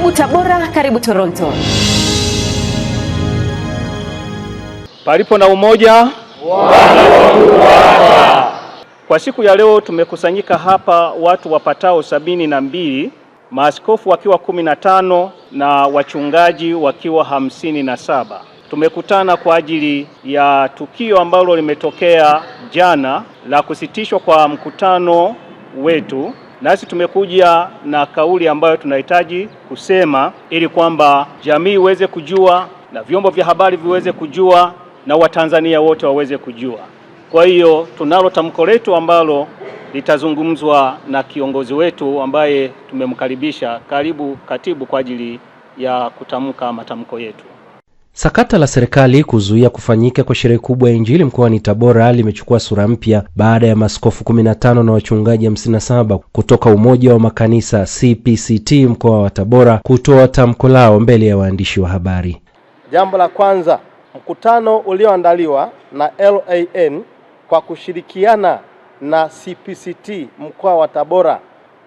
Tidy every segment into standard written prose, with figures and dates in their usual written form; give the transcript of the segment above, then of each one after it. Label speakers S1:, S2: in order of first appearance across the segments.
S1: Karibu Tabora, karibu Toronto.
S2: Palipo na umoja kwa siku ya leo tumekusanyika hapa watu wapatao 72, maaskofu wakiwa 15 na wachungaji wakiwa 57. Tumekutana kwa ajili ya tukio ambalo limetokea jana la kusitishwa kwa mkutano wetu. Nasi tumekuja na kauli ambayo tunahitaji kusema ili kwamba jamii iweze kujua na vyombo vya habari viweze kujua na Watanzania wote waweze kujua. Kwa hiyo tunalo tamko letu ambalo litazungumzwa na kiongozi wetu ambaye tumemkaribisha. Karibu katibu kwa ajili ya kutamka matamko yetu.
S3: Sakata la serikali kuzuia kufanyika kwa sherehe kubwa ya Injili mkoani Tabora limechukua sura mpya baada ya maaskofu 15 na wachungaji 57 kutoka Umoja wa Makanisa CPCT mkoa wa Tabora kutoa tamko lao mbele ya waandishi wa habari.
S4: Jambo la kwanza, mkutano ulioandaliwa na LAN kwa kushirikiana na CPCT mkoa wa Tabora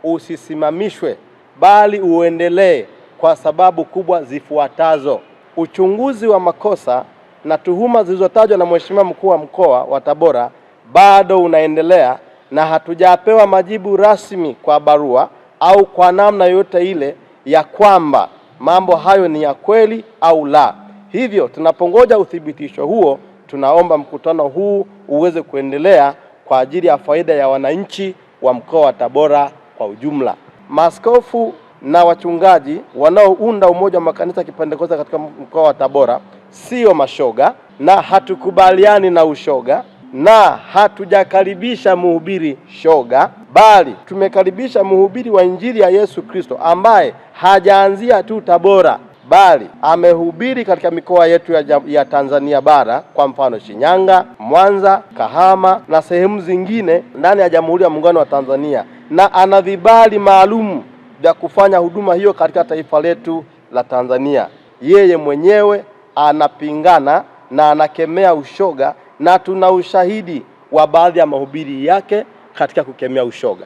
S4: usisimamishwe bali uendelee kwa sababu kubwa zifuatazo. Uchunguzi wa makosa na tuhuma zilizotajwa na Mheshimiwa Mkuu wa Mkoa wa Tabora bado unaendelea na hatujapewa majibu rasmi kwa barua au kwa namna yote ile ya kwamba mambo hayo ni ya kweli au la. Hivyo tunapongoja uthibitisho huo, tunaomba mkutano huu uweze kuendelea kwa ajili ya faida ya wananchi wa mkoa wa Tabora kwa ujumla. Maaskofu na wachungaji wanaounda Umoja wa Makanisa Kipentekoste katika mkoa wa Tabora sio mashoga na hatukubaliani na ushoga na hatujakaribisha mhubiri shoga, bali tumekaribisha mhubiri wa Injili ya Yesu Kristo ambaye hajaanzia tu Tabora bali amehubiri katika mikoa yetu ya Tanzania bara, kwa mfano Shinyanga, Mwanza, Kahama na sehemu zingine ndani ya Jamhuri ya Muungano wa Tanzania, na ana vibali maalum vya kufanya huduma hiyo katika taifa letu la Tanzania. Yeye mwenyewe anapingana na anakemea ushoga na tuna ushahidi wa baadhi ya mahubiri yake katika kukemea ushoga.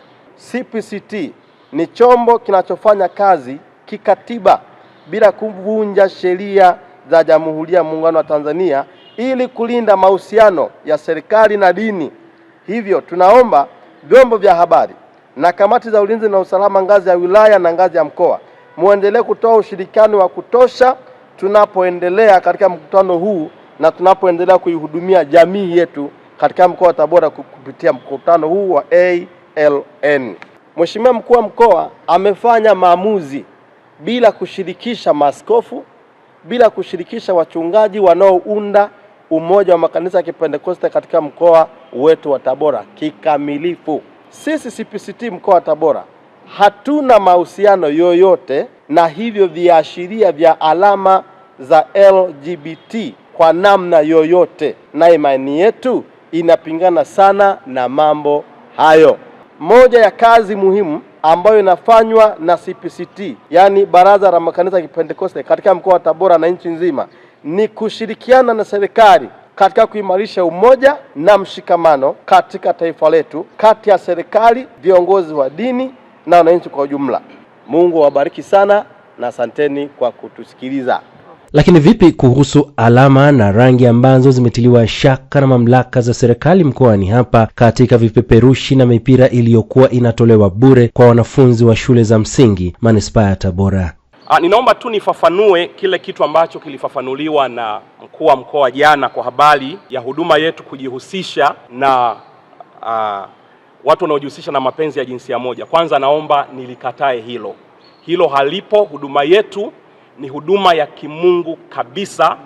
S4: CPCT ni chombo kinachofanya kazi kikatiba bila kuvunja sheria za Jamhuri ya Muungano wa Tanzania ili kulinda mahusiano ya serikali na dini. Hivyo tunaomba vyombo vya habari na kamati za ulinzi na usalama ngazi ya wilaya na ngazi ya mkoa muendelee kutoa ushirikiano wa kutosha tunapoendelea katika mkutano huu na tunapoendelea kuihudumia jamii yetu katika mkoa wa Tabora kupitia mkutano huu wa ALN. Mheshimiwa Mkuu wa Mkoa amefanya maamuzi bila kushirikisha maaskofu, bila kushirikisha wachungaji wanaounda Umoja wa Makanisa ya Kipentekoste katika mkoa wetu wa Tabora kikamilifu. Sisi CPCT mkoa wa Tabora hatuna mahusiano yoyote na hivyo viashiria vya alama za LGBT kwa namna yoyote, na imani yetu inapingana sana na mambo hayo. Moja ya kazi muhimu ambayo inafanywa na CPCT, yani Baraza la Makanisa ya Kipentekoste katika mkoa wa Tabora na nchi nzima, ni kushirikiana na serikali katika kuimarisha umoja na mshikamano katika taifa letu, kati ya serikali, viongozi wa dini na wananchi kwa ujumla. Mungu awabariki sana na asanteni kwa kutusikiliza.
S3: Lakini vipi kuhusu alama na rangi ambazo zimetiliwa shaka na mamlaka za serikali mkoani hapa katika vipeperushi na mipira iliyokuwa inatolewa bure kwa wanafunzi wa shule za msingi manispaa ya Tabora?
S5: Ninaomba tu nifafanue kile kitu ambacho kilifafanuliwa na mkuu wa mkoa jana kwa habari ya huduma yetu kujihusisha na watu wanaojihusisha na mapenzi ya jinsia moja. Kwanza naomba nilikatae hilo. Hilo halipo. Huduma yetu ni huduma ya kimungu kabisa,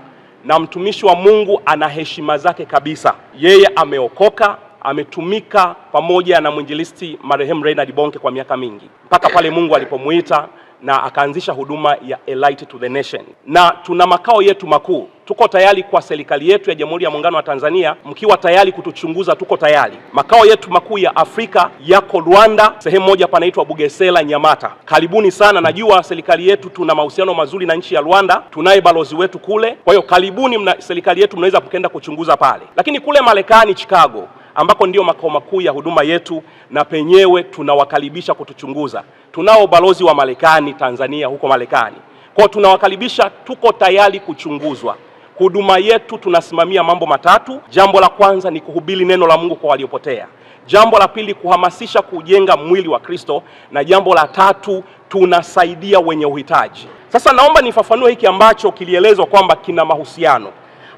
S5: na mtumishi wa Mungu ana heshima zake kabisa. Yeye ameokoka, ametumika pamoja na mwinjilisti marehemu Reinhard Bonke kwa miaka mingi, mpaka pale Mungu alipomuita na akaanzisha huduma ya A Light to the Nation. Na tuna makao yetu makuu. Tuko tayari kwa serikali yetu ya Jamhuri ya Muungano wa Tanzania, mkiwa tayari kutuchunguza, tuko tayari. Makao yetu makuu ya Afrika yako Rwanda, sehemu moja panaitwa Bugesera Nyamata. Karibuni sana. Najua serikali yetu tuna mahusiano mazuri na nchi ya Rwanda, tunaye balozi wetu kule. Kwa hiyo karibuni serikali yetu, mnaweza kukenda kuchunguza pale. Lakini kule Marekani Chicago, ambako ndio makao makuu ya huduma yetu, na penyewe tunawakaribisha kutuchunguza. Tunao balozi wa Marekani Tanzania huko Marekani. Kwa tunawakaribisha, tuko tayari kuchunguzwa. Huduma yetu tunasimamia mambo matatu. Jambo la kwanza ni kuhubiri neno la Mungu kwa waliopotea. Jambo la pili kuhamasisha kujenga mwili wa Kristo, na jambo la tatu tunasaidia wenye uhitaji. Sasa naomba nifafanue hiki ambacho kilielezwa kwamba kina mahusiano.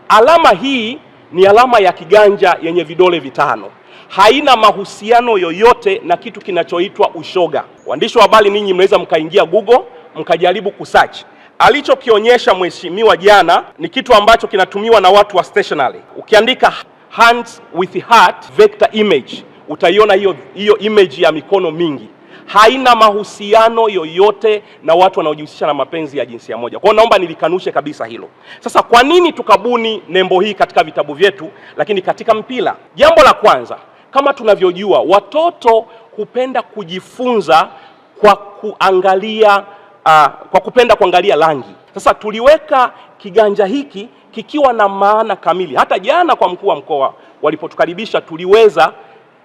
S5: Alama hii ni alama ya kiganja yenye vidole vitano. Haina mahusiano yoyote na kitu kinachoitwa ushoga. Waandishi wa habari, ninyi mnaweza mkaingia Google mkajaribu kusearch. Alichokionyesha mheshimiwa jana ni kitu ambacho kinatumiwa na watu wa stationery. Ukiandika hands with heart vector image, utaiona hiyo image ya mikono mingi. Haina mahusiano yoyote na watu wanaojihusisha na mapenzi ya jinsia moja. Kwa hiyo naomba nilikanushe kabisa hilo. Sasa kwa nini tukabuni nembo hii katika vitabu vyetu lakini katika mpira? Jambo la kwanza, kama tunavyojua, watoto hupenda kujifunza kwa kupenda kuangalia rangi. Sasa tuliweka kiganja hiki kikiwa na maana kamili. Hata jana kwa mkuu wa mkoa walipotukaribisha, tuliweza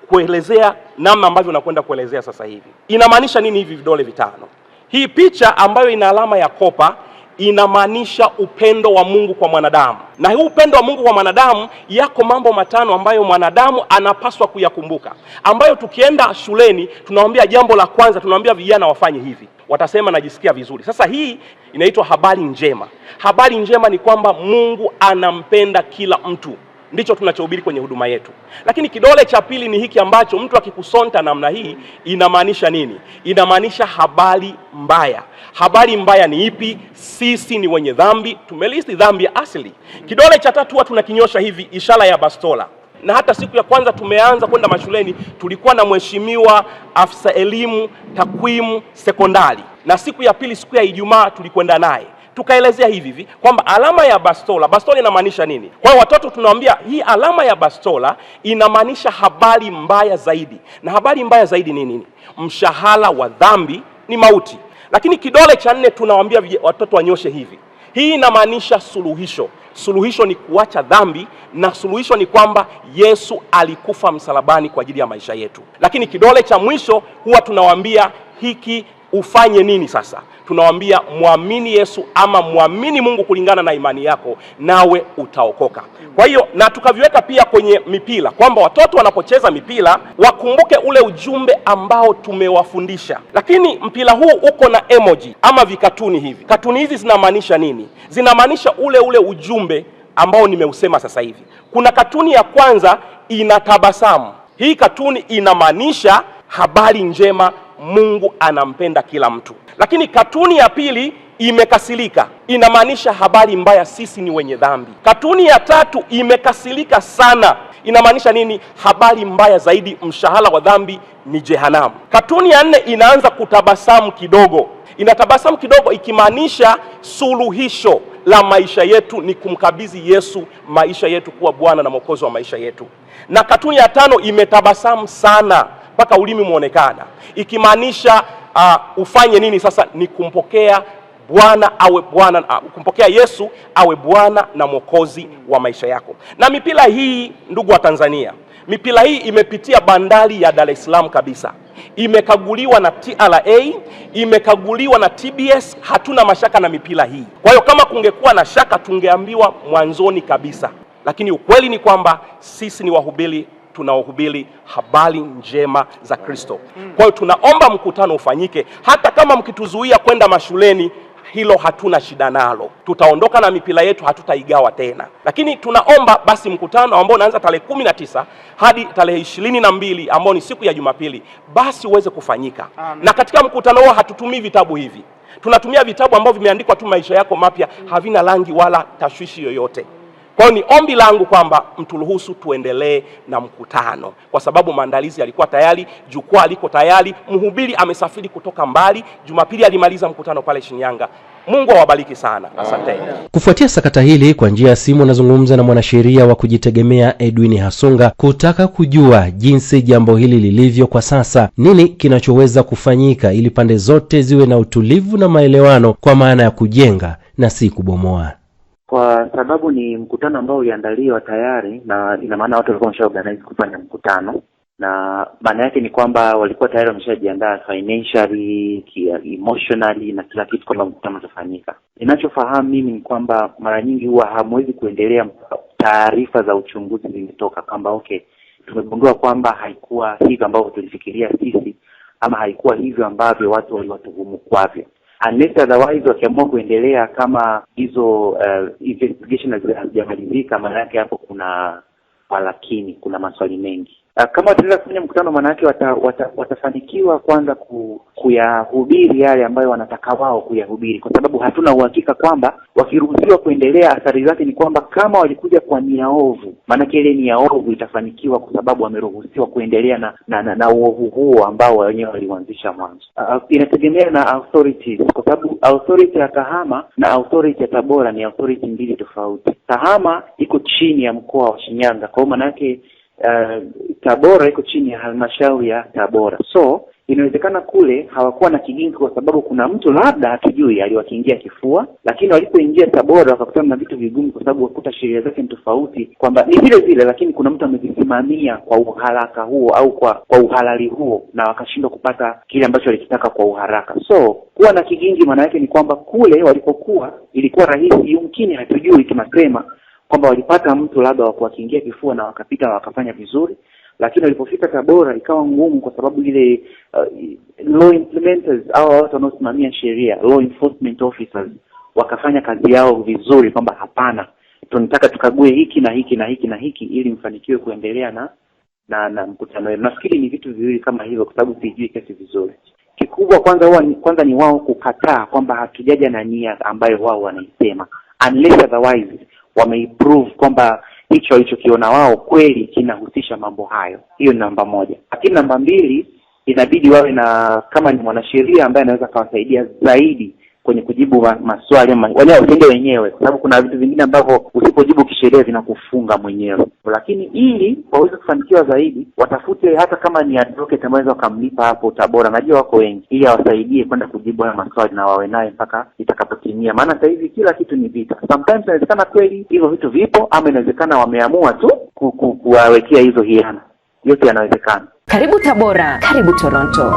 S5: kuelezea namna ambavyo nakwenda kuelezea sasa hivi. Inamaanisha nini hivi vidole vitano? Hii picha ambayo ina alama ya kopa inamaanisha upendo wa Mungu kwa mwanadamu. Na huu upendo wa Mungu kwa mwanadamu, yako mambo matano ambayo mwanadamu anapaswa kuyakumbuka, ambayo tukienda shuleni tunawaambia jambo la kwanza, tunawaambia vijana wafanye hivi, watasema najisikia vizuri. Sasa hii inaitwa habari njema. Habari njema ni kwamba Mungu anampenda kila mtu. Ndicho tunachohubiri kwenye huduma yetu. Lakini kidole cha pili ni hiki ambacho mtu akikusonta namna hii inamaanisha nini? Inamaanisha habari mbaya. Habari mbaya ni ipi? Sisi ni wenye dhambi, tumelisti dhambi ya asili. Kidole cha tatu huwa tunakinyosha hivi, ishara ya bastola. Na hata siku ya kwanza tumeanza kwenda mashuleni, tulikuwa na mheshimiwa afisa elimu takwimu sekondari, na siku ya pili, siku ya Ijumaa, tulikwenda naye tukaelezea hivi kwamba alama ya bastola inamaanisha nini. Kwa hiyo watoto tunawaambia hii alama ya bastola inamaanisha habari mbaya zaidi. Na habari mbaya zaidi ni nini? Mshahara wa dhambi ni mauti. Lakini kidole cha nne tunawaambia watoto wanyoshe hivi. Hii inamaanisha suluhisho. Suluhisho ni kuacha dhambi, na suluhisho ni kwamba Yesu alikufa msalabani kwa ajili ya maisha yetu. Lakini kidole cha mwisho huwa tunawaambia hiki ufanye nini sasa? Tunawaambia muamini Yesu ama muamini Mungu kulingana na imani yako, nawe utaokoka. Kwa hiyo na tukaviweka pia kwenye mipira kwamba watoto wanapocheza mipira wakumbuke ule ujumbe ambao tumewafundisha. Lakini mpira huu uko na emoji ama vikatuni hivi. Katuni hizi zinamaanisha nini? Zinamaanisha ule ujumbe ambao nimeusema sasa hivi. Kuna katuni ya kwanza inatabasamu. Hii katuni inamaanisha habari njema, Mungu anampenda kila mtu. Lakini katuni ya pili imekasirika, inamaanisha habari mbaya, sisi ni wenye dhambi. Katuni ya tatu imekasirika sana, inamaanisha nini? Habari mbaya zaidi, mshahara wa dhambi ni jehanamu. Katuni ya nne inaanza kutabasamu kidogo, inatabasamu kidogo ikimaanisha suluhisho la maisha yetu ni kumkabidhi Yesu maisha yetu kuwa Bwana na Mwokozi wa maisha yetu. Na katuni ya tano imetabasamu sana mpaka ulimi muonekana, ikimaanisha ufanye nini sasa? Ni kumpokea Bwana awe Bwana, kumpokea Yesu awe Bwana na Mwokozi wa maisha yako. Na mipira hii, ndugu wa Tanzania, mipira hii imepitia bandari ya Dar es Salaam kabisa, imekaguliwa na TRA, imekaguliwa na TBS. Hatuna mashaka na mipira hii. Kwa hiyo kama kungekuwa na shaka tungeambiwa mwanzoni kabisa. Lakini ukweli ni kwamba sisi ni wahubiri, tunaohubiri habari njema za Kristo. Kwa hiyo tunaomba mkutano ufanyike. Hata kama mkituzuia kwenda mashuleni, hilo hatuna shida nalo. Tutaondoka na mipira yetu, hatutaigawa tena. Lakini tunaomba basi mkutano ambao unaanza tarehe 19 hadi tarehe 22 ambao ni siku ya Jumapili, basi uweze kufanyika. Amen. Na katika mkutano huo hatutumii vitabu hivi. Tunatumia vitabu ambavyo vimeandikwa tu maisha yako mapya, havina rangi wala tashwishi yoyote. Kwa hiyo ni ombi langu kwamba mturuhusu tuendelee na mkutano, kwa sababu maandalizi yalikuwa tayari, jukwaa liko tayari, mhubiri amesafiri kutoka mbali. Jumapili alimaliza mkutano pale Shinyanga. Mungu awabariki sana. Asante.
S3: Kufuatia sakata hili, kwa njia ya simu nazungumza na mwanasheria wa kujitegemea Edwin Hasunga kutaka kujua jinsi jambo hili lilivyo kwa sasa, nini kinachoweza kufanyika ili pande zote ziwe na utulivu na maelewano, kwa maana ya kujenga na si kubomoa.
S6: Kwa sababu ni mkutano ambao uliandaliwa tayari, na ina maana watu walikuwa wameshaorganize kufanya mkutano, na maana yake ni kwamba walikuwa tayari wameshajiandaa financially, emotionally na kila kitu kwamba mkutano utafanyika. Ninachofahamu mimi ni kwamba mara nyingi huwa hamwezi kuendelea taarifa za uchunguzi zimetoka kwamba okay, tumegundua kwamba haikuwa hivyo ambavyo tulifikiria sisi, ama haikuwa hivyo ambavyo watu waliwatuhumu kwavyo. Unless otherwise wakiamua kuendelea kama hizo investigation hazijamalizika, maana yake hapo kuna maswali mengi. Kama wataendelea kufanya mkutano, maana yake watafanikiwa kwanza kuyahubiri yale ambayo wanataka wao kuyahubiri, kwa sababu hatuna uhakika kwamba wakiruhusiwa kuendelea, athari zake ni kwamba kama walikuja kwa nia ovu, maana yake ile nia ovu itafanikiwa kwa sababu wameruhusiwa kuendelea na uovu huo ambao wenyewe walianzisha mwanzo. Inategemea na authorities, kwa sababu authority ya Kahama na authority ya Tabora ni authority mbili tofauti. Kahama iko chini ya mkoa wa Shinyanga, kwa maana yake Tabora iko chini ya halmashauri ya Tabora. So inawezekana kule hawakuwa na kigingi kwa sababu kuna mtu labda hatujui aliwakiingia kifua, lakini walipoingia Tabora wakakutana na vitu vigumu kwa sababu wakuta sheria zake ni tofauti, kwamba ni vile vile lakini kuna mtu amezisimamia kwa uharaka huo au kwa uhalali huo, na wakashindwa kupata kile ambacho walikitaka kwa uharaka. So kuwa na kigingi maana yake ni kwamba kule walipokuwa ilikuwa rahisi, yumkini hatujui, tunasema kwamba walipata mtu labda wa kuwakiingia kifua na wakapita wakafanya vizuri, lakini walipofika Tabora ikawa ngumu kwa sababu ile law implementers au watu wanaosimamia sheria, law enforcement officers, wakafanya kazi yao vizuri kwamba hapana, tunataka tukague hiki na hiki na hiki na hiki ili mfanikiwe kuendelea na mkutano. Nafikiri ni vitu viwili kama hivyo, kwa sababu sijui kesi vizuri. Kikubwa kwanza ni wao kukataa kwamba hatujaja na nia ambayo wao wanaisema, unless otherwise wameprove kwamba hicho walichokiona wao kweli kinahusisha mambo hayo. Hiyo ni namba moja. Lakini namba mbili, inabidi wawe na kama ni mwanasheria ambaye anaweza kawasaidia zaidi kwenye kujibu maswali wenyewe, kwa sababu kuna vitu vingine ambavyo usipojibu kisheria vinakufunga mwenyewe. Lakini ili waweze kufanikiwa zaidi, watafute hata kama ni advocate ambaye anaweza kumlipa hapo Tabora, najua wako wengi, ili awasaidie kwenda kujibu haya maswali na wawe naye mpaka itakapotimia. Maana sasa hivi kila kitu ni vita. Sometimes inawezekana kweli hivyo vitu vipo, ama inawezekana wameamua tu kuwawekea hizo hiana. Yote yanawezekana.
S1: Karibu Tabora, karibu Toronto.